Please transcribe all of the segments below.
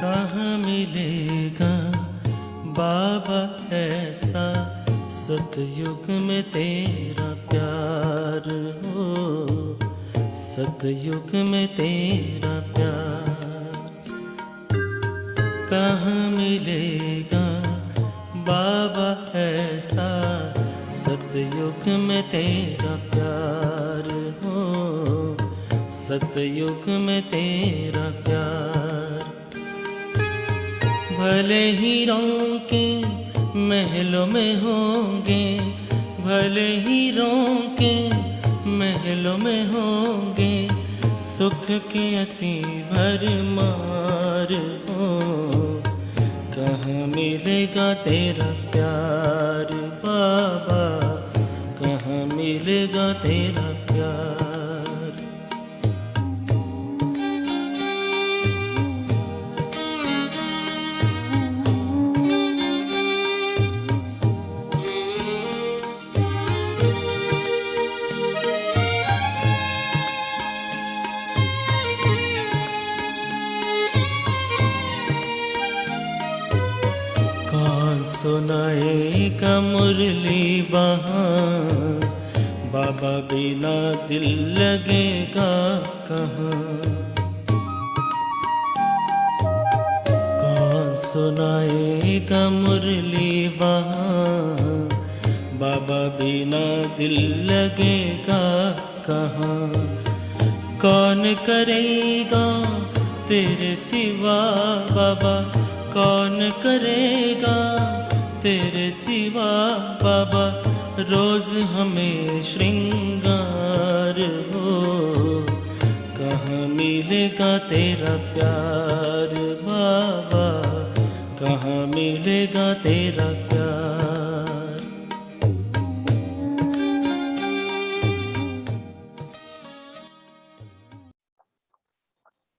कहाँ मिलेगा बाबा ऐसा सतयुग में तेरा प्यार हो, सतयुग में तेरा प्यार। कहाँ मिलेगा बाबा ऐसा सतयुग में तेरा प्यार हो, सतयुग में तेरा प्यार। भले ही के महलों में होंगे, भले ही के महलों में होंगे, सुख के अति भरमार हो। कहाँ मिलेगा तेरा प्यार बाबा, कहाँ मिलेगा तेरा प्यार। कौन सुनाएगा मुरली वहाँ, बाबा बिना दिल लगेगा कहाँ। कौन सुनाएगा मुरली वहाँ, बाबा बिना दिल लगेगा कहाँ। कौन करेगा तेरे सिवा बाबा, कौन करेगा तेरे सिवा बाबा, रोज हमें श्रृंगार हो। कहाँ मिलेगा तेरा प्यार बाबा, कहाँ मिलेगा तेरा प्यार।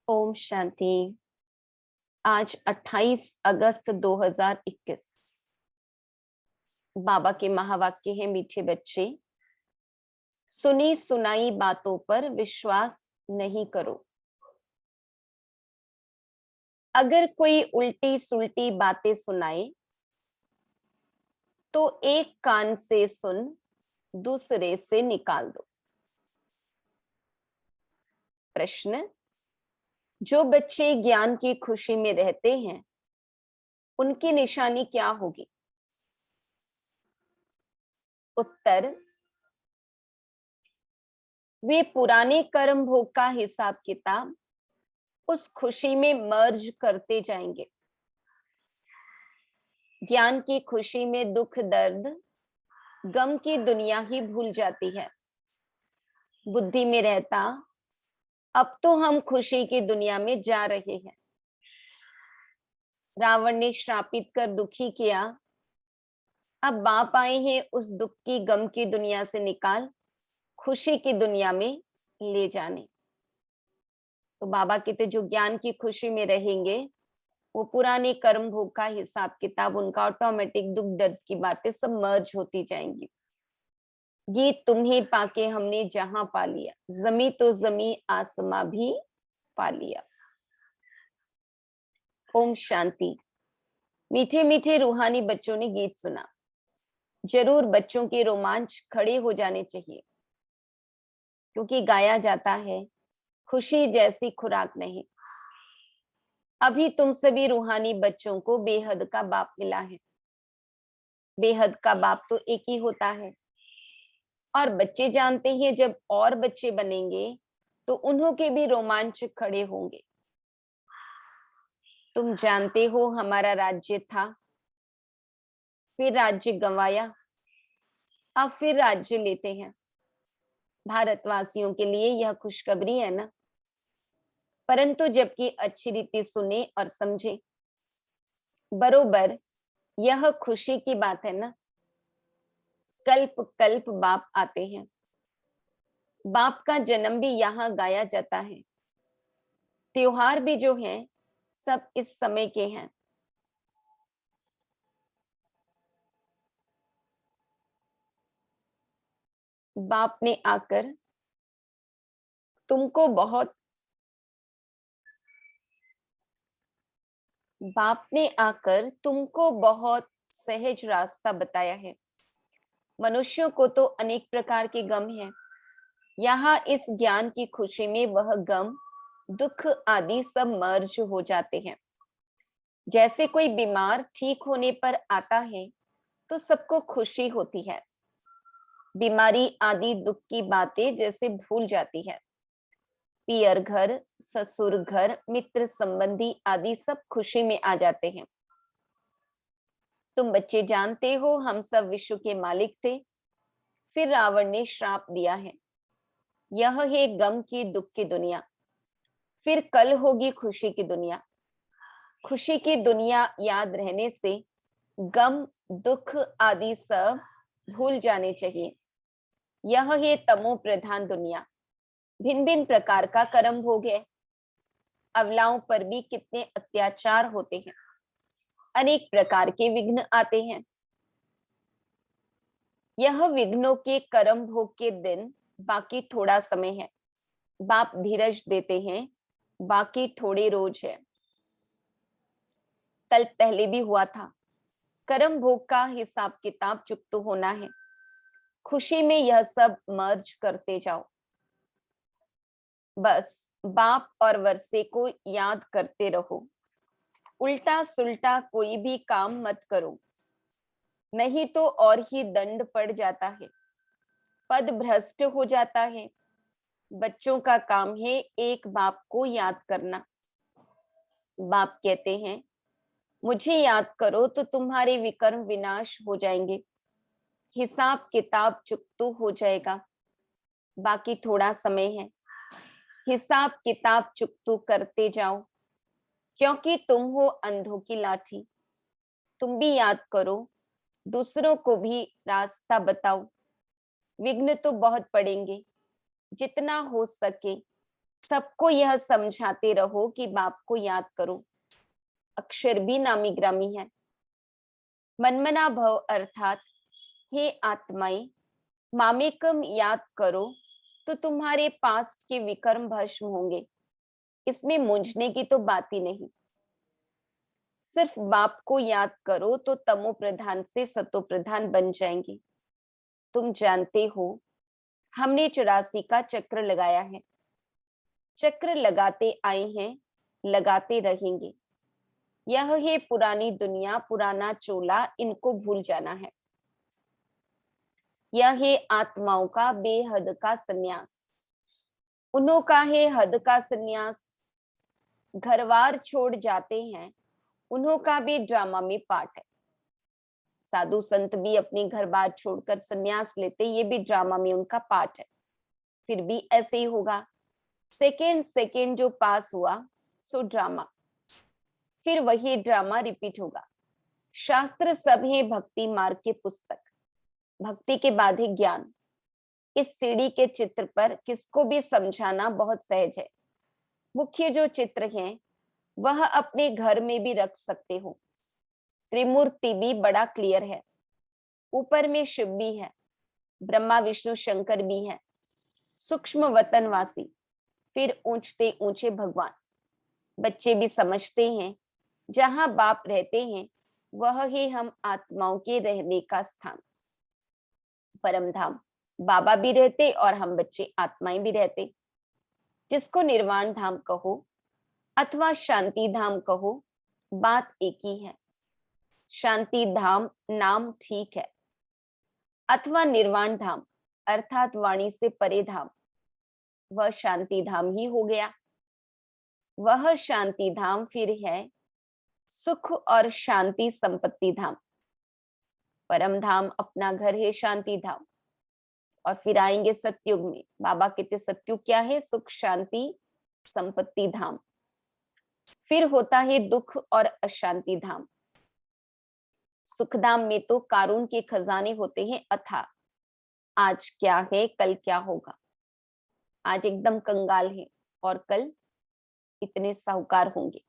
ओम शांति। आज 28 अगस्त 2021 बाबा के महावाक्य हैं, मीठे बच्चे, सुनी सुनाई बातों पर विश्वास नहीं करो। अगर कोई उल्टी सुल्टी बातें सुनाए तो एक कान से सुन, दूसरे से निकाल दो। प्रश्न: जो बच्चे ज्ञान की खुशी में रहते हैं उनकी निशानी क्या होगी? उत्तर: वे पुराने कर्म भोग का हिसाब किताब उस खुशी में मर्ज करते जाएंगे। ज्ञान की खुशी में दुख दर्द गम की दुनिया ही भूल जाती है। बुद्धि में रहता अब तो हम खुशी की दुनिया में जा रहे हैं। रावण ने श्रापित कर दुखी किया, अब बाप आए हैं उस दुख की गम की दुनिया से निकाल खुशी की दुनिया में ले जाने। तो बाबा कहते जो ज्ञान की खुशी में रहेंगे वो पुराने कर्म भोग का हिसाब किताब, उनका ऑटोमेटिक दुख दर्द की बातें सब मर्ज होती जाएंगी। गीत तुम्हें पाके हमने जहां पा लिया, जमी तो जमी आसमां भी पा लिया। ओम शांति। मीठे मीठे रूहानी बच्चों ने गीत सुना। जरूर बच्चों के रोमांच खड़े हो जाने चाहिए, क्योंकि गाया जाता है खुशी जैसी खुराक नहीं। अभी तुम सभी रूहानी बच्चों को बेहद का बाप मिला है। बेहद का बाप तो एक ही होता है, और बच्चे जानते हैं जब और बच्चे बनेंगे तो उन्हों के भी रोमांच खड़े होंगे। तुम जानते हो हमारा राज्य था, फिर राज्य गंवाया, अब फिर राज्य लेते हैं। भारतवासियों के लिए यह खुशखबरी है ना, परंतु जबकि अच्छी रीति सुने और समझे। बरोबर यह खुशी की बात है ना। कल्प कल्प बाप आते हैं। बाप का जन्म भी यहाँ गाया जाता है। त्योहार भी जो हैं सब इस समय के हैं। बाप ने आकर तुमको बहुत बाप ने आकर तुमको बहुत सहज रास्ता बताया है। मनुष्यों को तो अनेक प्रकार के गम हैं। यहाँ इस ज्ञान की खुशी में वह गम, दुख आदि सब मर्ज हो जाते हैं। जैसे कोई बीमार ठीक होने पर आता है तो सबको खुशी होती है। बीमारी आदि दुख की बातें जैसे भूल जाती है। पियर घर, ससुर घर, मित्र संबंधी आदि सब खुशी में आ जाते हैं। तुम बच्चे जानते हो हम सब विश्व के मालिक थे, फिर रावण ने श्राप दिया है। यह है गम की, दुख की दुनिया। फिर कल होगी खुशी की दुनिया। खुशी की दुनिया याद रहने से गम, दुख आदि सब भूल जाने चाहिए। यह है तमो प्रधान दुनिया। भिन्न भिन्न प्रकार का कर्म भोग है। अबलाओं पर भी कितने अत्याचार होते हैं। अनेक प्रकार के विघ्न आते हैं। यह विघ्नों के कर्म भोग के दिन बाकी थोड़ा समय है। बाप धीरज देते हैं, बाकी थोड़े रोज है। कल पहले भी हुआ था। कर्म भोग का हिसाब किताब चुकता होना है। खुशी में यह सब मर्ज करते जाओ। बस बाप और वर्षे को याद करते रहो। उल्टा सुल्टा कोई भी काम मत करो, नहीं तो और ही दंड पड़ जाता है। पद भ्रष्ट हो जाता है। बच्चों का काम है एक बाप को याद करना। बाप कहते हैं मुझे याद करो तो तुम्हारे विकर्म विनाश हो जाएंगे। हिसाब किताब चुकता हो जाएगा। बाकी थोड़ा समय है। हिसाब किताब चुकता करते जाओ, क्योंकि तुम हो अंधों की लाठी। तुम भी याद करो, दूसरों को भी रास्ता बताओ। विघ्न तो बहुत पड़ेंगे, जितना हो सके सबको यह समझाते रहो कि बाप को याद करो। अक्षर भी नामी ग्रामी है। मनमना भव अर्थात हे आत्माएं, मामेकम याद करो तो तुम्हारे पास के विकर्म भस्म होंगे। इसमें मूंझने की तो बात ही नहीं। सिर्फ बाप को याद करो तो तमो प्रधान से सतो प्रधान बन जाएंगे। तुम जानते हो हमने 84 का चक्र लगाया है। चक्र लगाते आए हैं, लगाते रहेंगे। यह है पुरानी दुनिया, पुराना चोला, इनको भूल जाना है। यह है आत्माओं का बेहद का सन्यास। उन्हों का है हद का सन्यास। घरवार छोड़ जाते हैं, उन्हों का भी ड्रामा में पार्ट है। साधु संत भी अपनी घर बार छोड़कर सन्यास लेते, ये भी ड्रामा में उनका पार्ट है। फिर भी ऐसे ही होगा। सेकेंड सेकेंड जो पास हुआ सो ड्रामा, फिर वही ड्रामा रिपीट होगा। शास्त्र सब है भक्ति मार्ग के पुस्तक। भक्ति के बाद है ज्ञान। इस सीढ़ी के चित्र पर किसको भी समझाना बहुत सहज है। मुख्य जो चित्र है वह अपने घर में भी रख सकते हो। त्रिमूर्ति भी बड़ा क्लियर है। ऊपर में शिव भी है, ब्रह्मा विष्णु शंकर भी है, सूक्ष्म वतनवासी, फिर ऊंचते ऊंचे भगवान। बच्चे भी समझते हैं जहां बाप रहते हैं वह ही हम आत्माओं के रहने का स्थान। परम धाम बाबा भी रहते और हम बच्चे आत्माएं भी रहते। जिसको निर्वाण धाम कहो अथवा शांति धाम कहो, बात एक ही है। शांति धाम नाम ठीक है, अथवा निर्वाण धाम अर्थात वाणी से परे धाम, वह शांति धाम ही हो गया। वह शांति धाम फिर है सुख और शांति संपत्ति धाम। परम धाम अपना घर है शांति धाम। और फिर आएंगे सतयुग में। बाबा कहते सतयुग क्या है? सुख शांति संपत्ति धाम। फिर होता है दुख और अशांति धाम। सुख धाम में तो कारून के खजाने होते हैं अथाह। आज क्या है कल क्या होगा। आज एकदम कंगाल है और कल इतने साहूकार होंगे।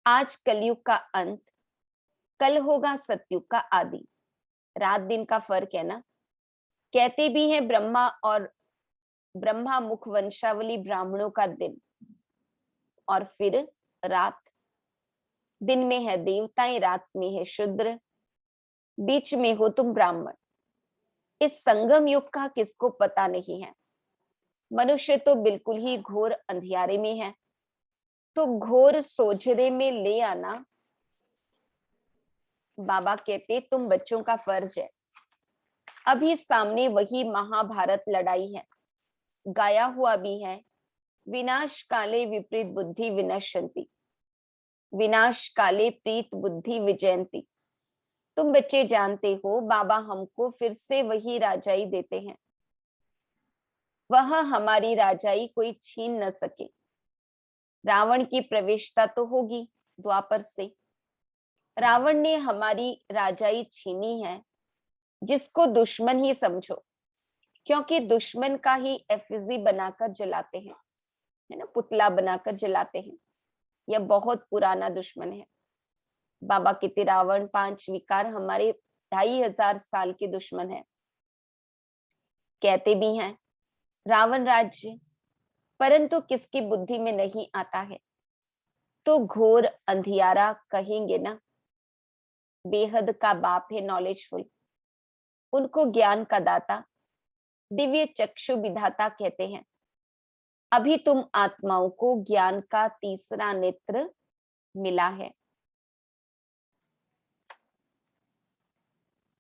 आज कलयुग का अंत, कल होगा सतयुग का आदि। रात दिन का फर्क है ना। कहते भी हैं ब्रह्मा मुख वंशावली ब्राह्मणों का दिन और फिर रात। दिन में है देवताएं, रात में है शूद्र, बीच में हो तुम ब्राह्मण। इस संगम युग का किसको पता नहीं है। मनुष्य तो बिल्कुल ही घोर अंधियारे में है, तो घोर सोझरे में ले आना बाबा कहते तुम बच्चों का फर्ज है। अभी सामने वही महाभारत लड़ाई है, गाया हुआ भी है, विनाश काले विपरीत बुद्धि विनश्यन्ति, विनाश काले प्रीत बुद्धि विजयंती। तुम बच्चे जानते हो बाबा हमको फिर से वही राजाई देते हैं, वह हमारी राजाई कोई छीन न सके। रावण की प्रवेशता तो होगी द्वापर से, रावण ने हमारी राजाई छीनी है, जिसको दुश्मन ही समझो, क्योंकि दुश्मन का ही एफिजी बनाकर जलाते हैं, है ना, पुतला बनाकर जलाते हैं। यह बहुत पुराना दुश्मन है। बाबा कहते रावण 5 विकार हमारे 2500 साल के दुश्मन है। कहते भी हैं रावण राज्य परंतु किसकी बुद्धि में नहीं आता है, तो घोर अंधियारा कहेंगे ना। बेहद का बाप है नॉलेजफुल, उनको ज्ञान का दाता, दिव्य चक्षु विधाता कहते हैं। अभी तुम आत्माओं को ज्ञान का तीसरा नेत्र मिला है।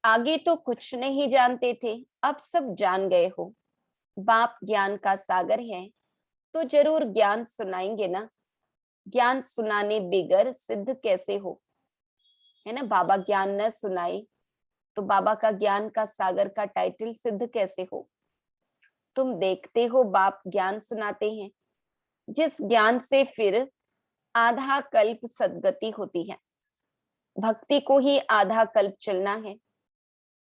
आगे तो कुछ नहीं जानते थे, अब सब जान गए हो। बाप ज्ञान का सागर है, तो जरूर ज्ञान सुनाएंगे ना। ज्ञान सुनाने बिगर सिद्ध कैसे हो, है ना। बाबा ज्ञान न सुनाए तो बाबा का ज्ञान का सागर का टाइटल सिद्ध कैसे हो। तुम देखते हो बाप ज्ञान सुनाते हैं, जिस ज्ञान से फिर आधा कल्प सदगति होती है। भक्ति को ही आधा कल्प चलना है।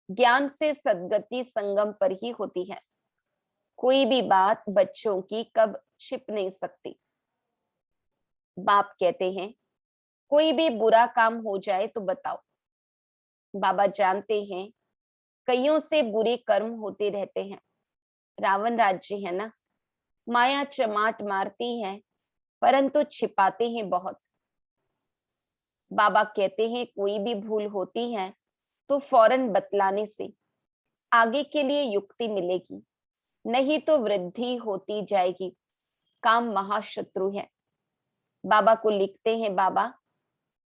ज्ञान से सदगति संगम पर ही होती है। कोई भी बात बच्चों की कब छिप नहीं सकती। बाप कहते हैं कोई भी बुरा काम हो जाए तो बताओ। बाबा जानते हैं कईयों से बुरे कर्म होते रहते हैं। रावण राज्य है ना, माया चमाट मारती है परंतु छिपाते हैं बहुत। बाबा कहते हैं कोई भी भूल होती है तो फौरन बतलाने से आगे के लिए युक्ति मिलेगी, नहीं तो वृद्धि होती जाएगी। काम महाशत्रु है। बाबा को लिखते हैं बाबा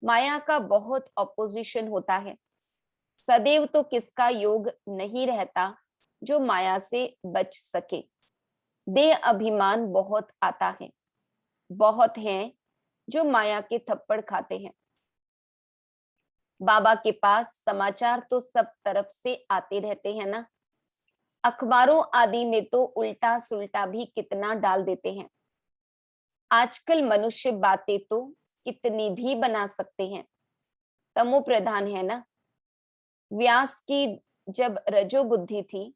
माया का बहुत ऑपोजिशन होता है। सदैव तो किसका योग नहीं रहता जो माया से बच सके। देह अभिमान बहुत आता है, बहुत हैं जो माया के थप्पड़ खाते हैं। बाबा के पास समाचार तो सब तरफ से आते रहते हैं ना। अखबारों आदि में तो उल्टा सुल्टा भी कितना डाल देते हैं। आजकल मनुष्य बातें तो कितनी भी बना सकते हैं, तमो प्रधान है ना। व्यास की जब रजो बुद्धि थी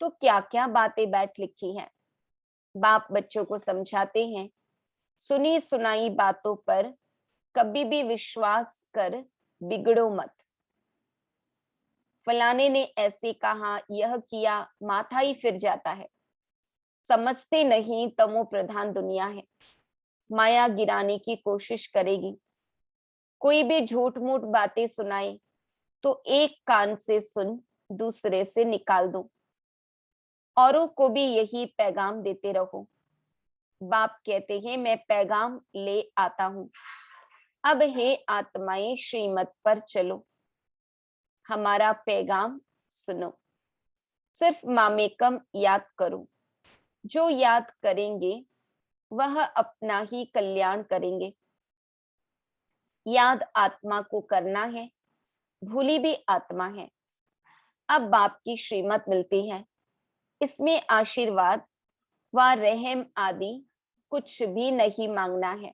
तो क्या क्या बातें बैठ लिखी है। बाप बच्चों को समझाते हैं सुनी सुनाई बातों पर कभी भी विश्वास कर बिगड़ो मत। फलाने ने ऐसे कहा, यह किया, माथा ही फिर जाता है। समझते नहीं तमो प्रधान दुनिया है। माया गिराने की कोशिश करेगी। कोई भी झूठ मूठ बातें सुनाए तो एक कान से सुन दूसरे से निकाल दो। औरों को भी यही पैगाम देते रहो। बाप कहते हैं मैं पैगाम ले आता हूं। अब हे आत्माएं श्रीमत पर चलो, हमारा पैगाम सुनो। सिर्फ मामेकम याद करो। जो याद करेंगे वह अपना ही कल्याण करेंगे। याद आत्मा को करना है, भूली भी आत्मा है। अब बाप की श्रीमत मिलती है, इसमें आशीर्वाद व रहम आदि कुछ भी नहीं मांगना है।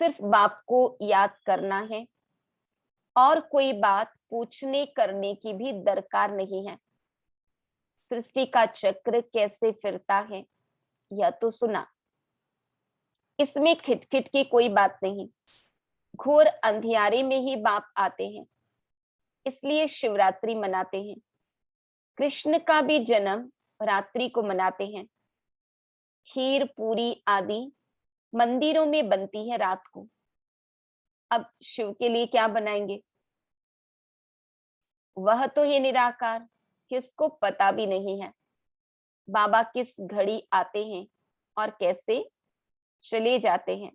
सिर्फ बाप को याद करना है और कोई बात पूछने करने की भी दरकार नहीं है। सृष्टि का चक्र कैसे फिरता है यह तो सुना, इसमें खिटखिट की कोई बात नहीं। घोर अंधियारे में ही बाप आते हैं, इसलिए शिवरात्रि मनाते हैं। कृष्ण का भी जन्म रात्रि को मनाते हैं। खीर पूरी आदि मंदिरों में बनती है रात को। अब शिव के लिए क्या बनाएंगे? वह तो ये निराकार, किसको पता भी नहीं है बाबा किस घड़ी आते हैं और कैसे चले जाते हैं।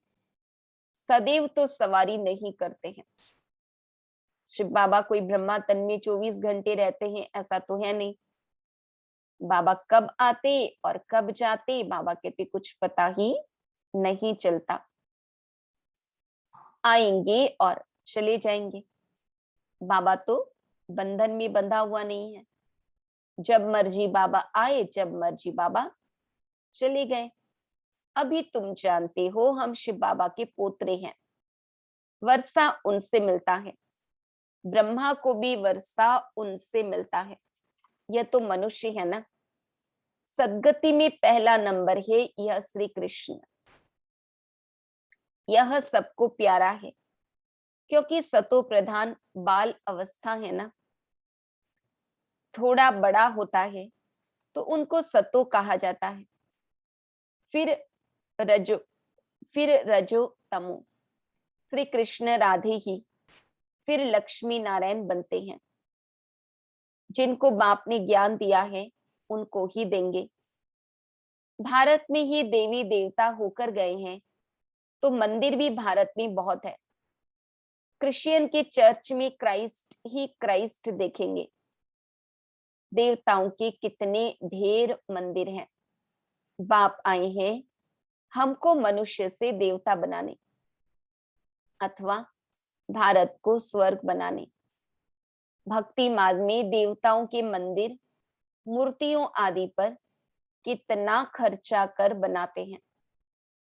सदैव तो सवारी नहीं करते हैं। शिव बाबा कोई ब्रह्मा तन में 24 घंटे रहते हैं, ऐसा तो है नहीं। बाबा कब आते और कब जाते, बाबा कहते कुछ पता ही नहीं चलता। आएंगे और चले जाएंगे। बाबा तो बंधन में बंधा हुआ नहीं है। जब मर्जी बाबा आए, जब मर्जी बाबा चले गए। अभी तुम जानते हो हम शिव बाबा के पोतरे हैं। वर्षा उनसे मिलता है, ब्रह्मा को भी वर्षा उनसे मिलता है। यह तो मनुष्य है ना। सदगति में पहला नंबर है यह श्री कृष्ण। यह सबको प्यारा है क्योंकि सतो प्रधान बाल अवस्था है ना। थोड़ा बड़ा होता है तो उनको सतो कहा जाता है। फिर रजो, फिर रजो तमो। श्री कृष्ण राधे ही फिर लक्ष्मी नारायण बनते हैं। जिनको बाप ने ज्ञान दिया है उनको ही देंगे। भारत में ही देवी देवता होकर गए हैं तो मंदिर भी भारत में बहुत है। क्रिश्चियन के चर्च में क्राइस्ट ही क्राइस्ट देखेंगे। देवताओं के कितने ढेर मंदिर हैं। बाप आए हैं हमको मनुष्य से देवता बनाने अथवा भारत को स्वर्ग बनाने। भक्ति मार्ग में देवताओं के मंदिर, मूर्तियों आदि पर कितना खर्चा कर बनाते हैं।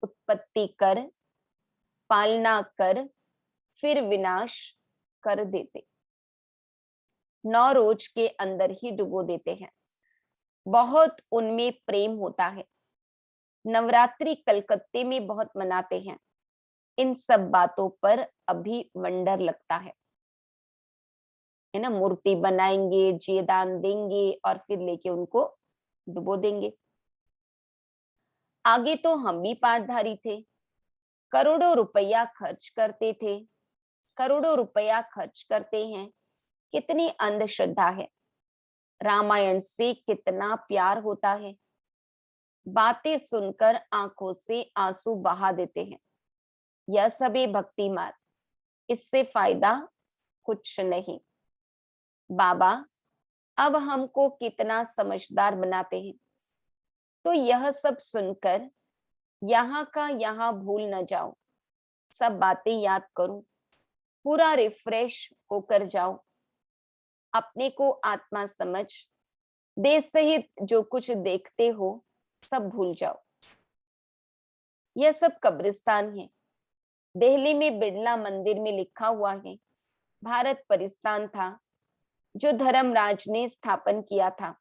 उत्पत्ति कर, पालना कर, फिर विनाश कर देते। 9 रोज के अंदर ही डुबो देते हैं। बहुत उनमें प्रेम होता है। नवरात्रि कलकत्ते में बहुत मनाते हैं। इन सब बातों पर अभी वंडर लगता है ना। मूर्ति बनाएंगे, जेदान देंगे और फिर लेके उनको डुबो देंगे। आगे तो हम भी पाठधारी थे, करोड़ों रुपया खर्च करते थे, करोड़ों रुपया खर्च करते हैं। कितनी अंधश्रद्धा है। रामायण से कितना प्यार होता है। बातें सुनकर आंखों से आंसू बहा देते हैं। यह सभी भक्ति मार्ग, इससे फायदा कुछ नहीं। बाबा अब हमको कितना समझदार बनाते हैं। तो यह सब सुनकर यहाँ का यहाँ भूल न जाओ। सब बातें याद करो, पूरा रिफ्रेश होकर जाओ। अपने को आत्मा समझ, देश सहित जो कुछ देखते हो सब भूल जाओ। यह सब कब्रिस्तान है। दिल्ली में बिड़ला मंदिर में लिखा हुआ है भारत परिस्तान था जो धर्मराज ने स्थापन किया था।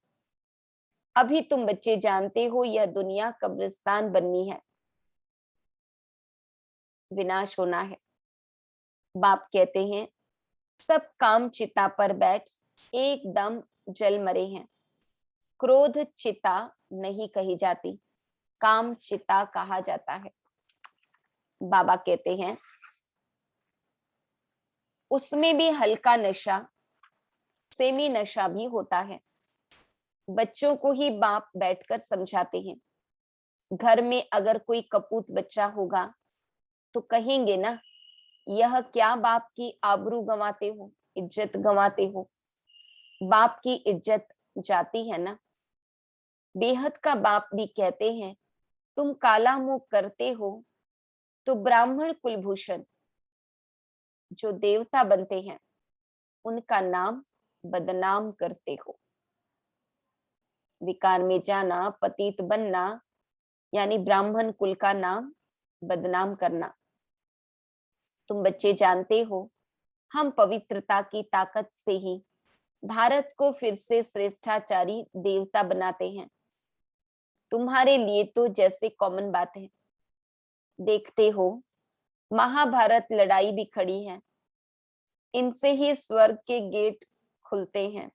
अभी तुम बच्चे जानते हो यह दुनिया कब्रिस्तान बननी है, विनाश होना है। बाप कहते हैं सब काम चिता पर बैठ एकदम जल मरे हैं। क्रोध चिता नहीं कही जाती, काम चिता कहा जाता है। बाबा कहते हैं उसमें भी हल्का नशा, सेमी नशा भी होता है। बच्चों को ही बाप बैठकर समझाते हैं। घर में अगर कोई कपूत बच्चा होगा तो कहेंगे ना यह क्या बाप की आबरू गंवाते हो, इज्जत गंवाते हो। बाप की इज्जत जाती है ना। बेहद का बाप भी कहते हैं तुम काला मुंह करते हो तो ब्राह्मण कुलभूषण जो देवता बनते हैं उनका नाम बदनाम करते हो। विकार में जाना, पतित बनना, यानी ब्राह्मण कुल का नाम बदनाम करना। तुम बच्चे जानते हो हम पवित्रता की ताकत से ही भारत को फिर से श्रेष्ठाचारी देवता बनाते हैं। तुम्हारे लिए तो जैसे कॉमन बात है। देखते हो महाभारत लड़ाई भी खड़ी है। इनसे ही स्वर्ग के गेट खुलते हैं।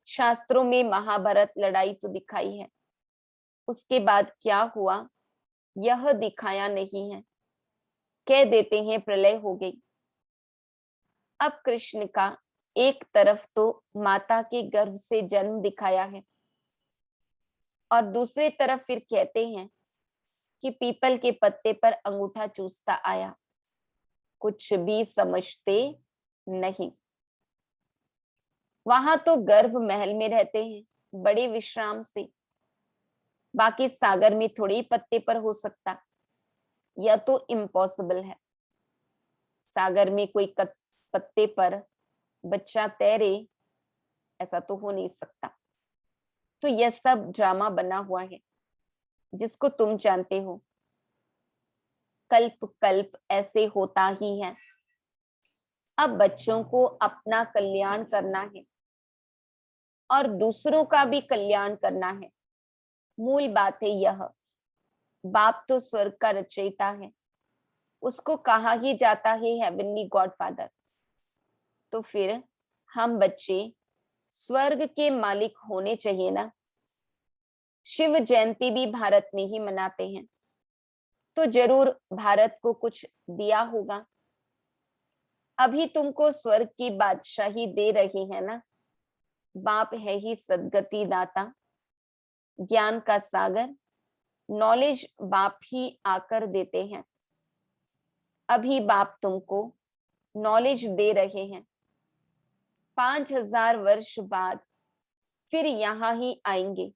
शास्त्रों में महाभारत लड़ाई तो दिखाई है, उसके बाद क्या हुआ यह दिखाया नहीं है। कह देते हैं प्रलय हो गई। अब कृष्ण का एक तरफ तो माता के गर्भ से जन्म दिखाया है और दूसरी तरफ फिर कहते हैं कि पीपल के पत्ते पर अंगूठा चूसता आया। कुछ भी समझते नहीं। वहां तो गर्भ महल में रहते हैं बड़े विश्राम से, बाकी सागर में थोड़ी पत्ते पर हो सकता, यह तो इम्पॉसिबल है। सागर में कोई पत्ते पर बच्चा तैरे, ऐसा तो हो नहीं सकता। तो यह सब ड्रामा बना हुआ है जिसको तुम जानते हो। कल्प कल्प ऐसे होता ही है। अब बच्चों को अपना कल्याण करना है और दूसरों का भी कल्याण करना है। मूल बात है यह। बाप तो स्वर्ग का रचयिता है, उसको कहा ही जाता है हेवनली गॉडफादर। तो फिर हम बच्चे स्वर्ग के मालिक होने चाहिए ना। शिव जयंती भी भारत में ही मनाते हैं, तो जरूर भारत को कुछ दिया होगा। अभी तुमको स्वर्ग की बादशाही दे रहे हैं ना। बाप है ही सद्गति दाता, ज्ञान का सागर, नॉलेज बाप ही आकर देते हैं। अभी बाप तुमको नॉलेज दे रहे हैं। 5000 वर्ष बाद फिर यहाँ ही आएंगे।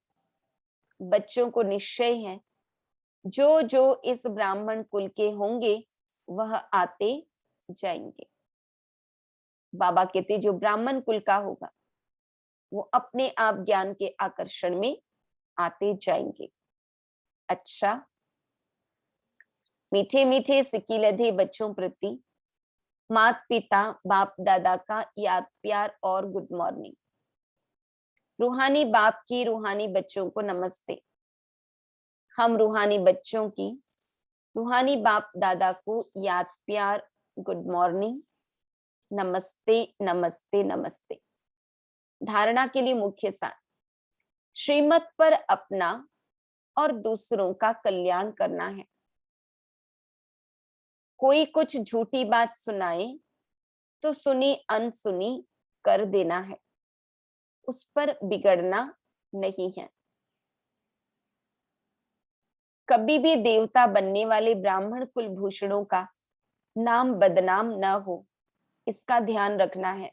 बच्चों को निश्चय है, जो जो इस ब्राह्मण कुल के होंगे वह आते जाएंगे। बाबा कहते जो ब्राह्मण कुल का होगा वो अपने आप ज्ञान के आकर्षण में आते जाएंगे। अच्छा, मीठे मीठे सिकीलधे बच्चों प्रति माता पिता बाप दादा का याद प्यार और गुड मॉर्निंग। रूहानी बाप की रूहानी बच्चों को नमस्ते। हम रूहानी बच्चों की रूहानी बाप दादा को याद प्यार, गुड मॉर्निंग, नमस्ते नमस्ते नमस्ते। धारणा के लिए मुख्य सार, श्रीमत पर अपना और दूसरों का कल्याण करना है। कोई कुछ झूठी बात सुनाए तो सुनी अनसुनी कर देना है, उस पर बिगड़ना नहीं है। कभी भी देवता बनने वाले ब्राह्मण कुलभूषणों का नाम बदनाम न हो, इसका ध्यान रखना है।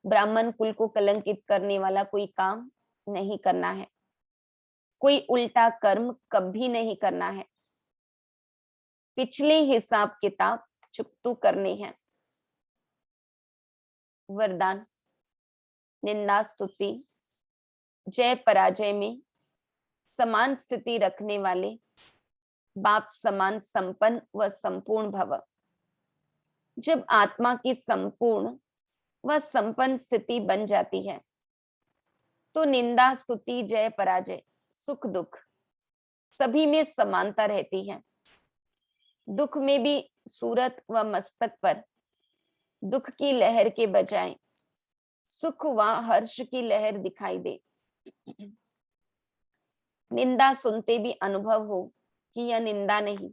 ब्राह्मण कुल को कलंकित करने वाला कोई काम नहीं करना है। कोई उल्टा कर्म कभी नहीं करना है। पिछले हिसाब किताब चुकतू करने हैं। वरदान, निंदा स्तुति जय पराजय में समान स्थिति रखने वाले बाप समान संपन्न व संपूर्ण भव। जब आत्मा की संपूर्ण व संपन्न स्थिति बन जाती है तो निंदा स्तुति जय पराजय सुख दुख सभी में समानता रहती है। दुख में भी सूरत व मस्तक पर दुख की लहर के बजाय सुख व हर्ष की लहर दिखाई दे। निंदा सुनते भी अनुभव हो कि यह निंदा नहीं,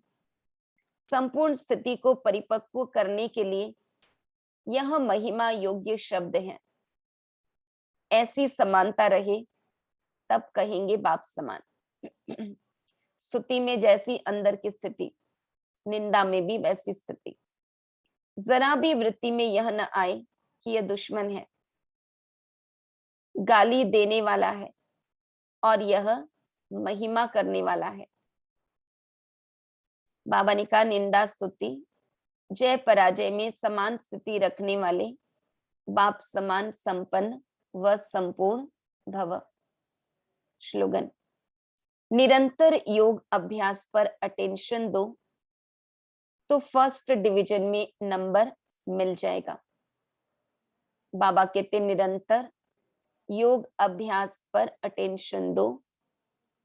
संपूर्ण स्थिति को परिपक्व करने के लिए यह महिमा योग्य शब्द है। ऐसी समानता रहे तब कहेंगे बाप समान। स्तुति में जैसी अंदर की स्थिति, निंदा में भी वैसी स्थिति। जरा भी वृत्ति में यह न आए कि यह दुश्मन है, गाली देने वाला है और यह महिमा करने वाला है। बाबा ने कहा निंदा स्तुति जय पराजय में समान स्थिति रखने वाले बाप समान संपन्न व संपूर्ण भव। श्लोगन, निरंतर योग अभ्यास पर अटेंशन दो तो फर्स्ट डिवीजन में नंबर मिल जाएगा। बाबा कहते निरंतर योग अभ्यास पर अटेंशन दो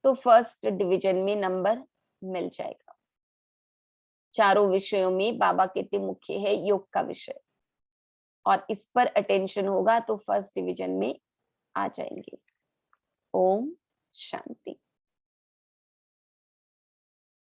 तो फर्स्ट डिवीजन में नंबर मिल जाएगा। चारों विषयों में बाबा कहते मुख्य है योग का विषय, और इस पर अटेंशन होगा तो फर्स्ट डिवीजन में आ जाएंगे। ओम शांति।